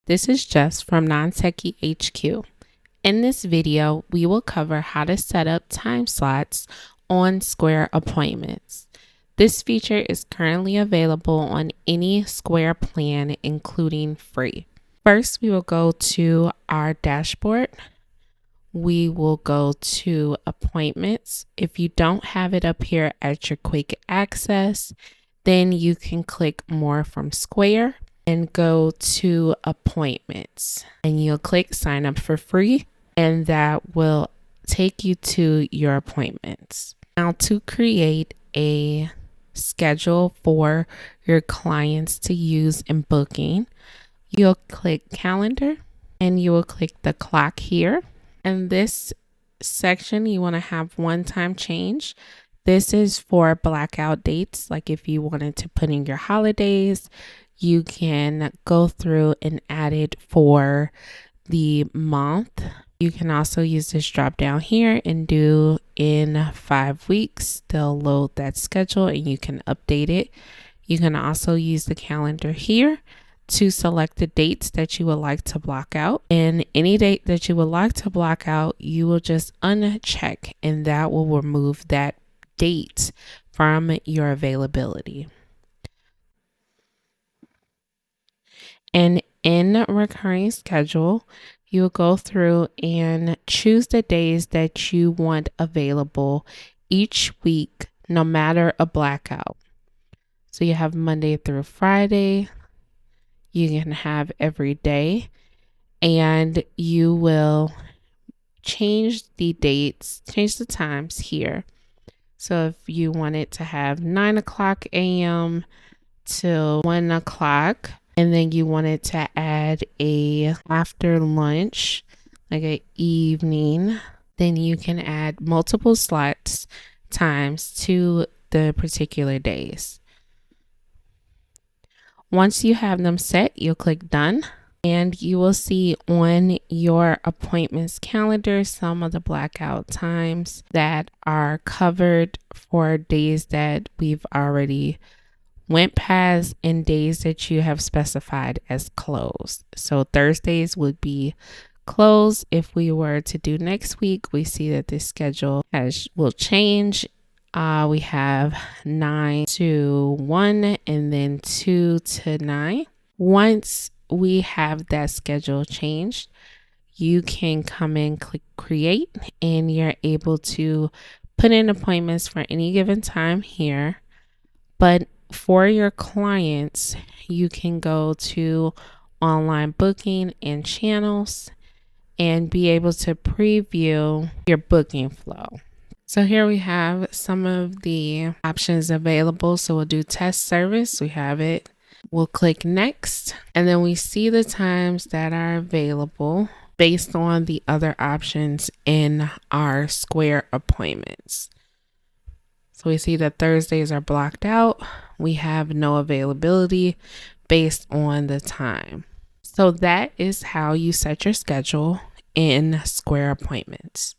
This is Jess from Non-Techie HQ. In this video, we will cover how to set up time slots on Square appointments. This feature is currently available on any Square plan, including free. First, we will go to our dashboard. We will go to appointments. If you don't have it up here at your quick access, then you can click more from Square and go to appointments, and you'll click sign up for free, and that will take you to your appointments. Now, to create a schedule for your clients to use in booking, you'll click calendar and you will click the clock here. In this section, you want to have one-time change. This is for blackout dates. Like if you wanted to put in your holidays, you can go through and add it for the month. You can also use this drop down here and do in 5 weeks. They'll load that schedule and you can update it. You can also use the calendar here to select the dates that you would like to block out. And any date that you would like to block out, you will just uncheck, and that will remove that date from your availability. And in recurring schedule, you'll go through and choose the days that you want available each week, no matter a blackout. So you have Monday through Friday. You can have every day, and you will change the dates, change the times here. So if you wanted to have 9 o'clock a.m. till 1 o'clock, and then you wanted to add a after lunch, like an evening, then you can add multiple slots times to the particular days. Once you have them set, you'll click done, and you will see on your appointments calendar some of the blackout times that are covered for days that we've already went past and days that you have specified as closed. So Thursdays would be closed. If we were to do next week, we see that this schedule will change. We have 9 to 1 and then 2 to 9. Once we have that schedule changed, you can come in, click create, and you're able to put in appointments for any given time here. But for your clients, you can go to online booking and channels and be able to preview your booking flow. So here we have some of the options available. So we'll do test service. We have it. We'll click next, and then we see the times that are available based on the other options in our Square appointments. So we see that Thursdays are blocked out. We have no availability based on the time. So that is how you set your schedule in Square appointments.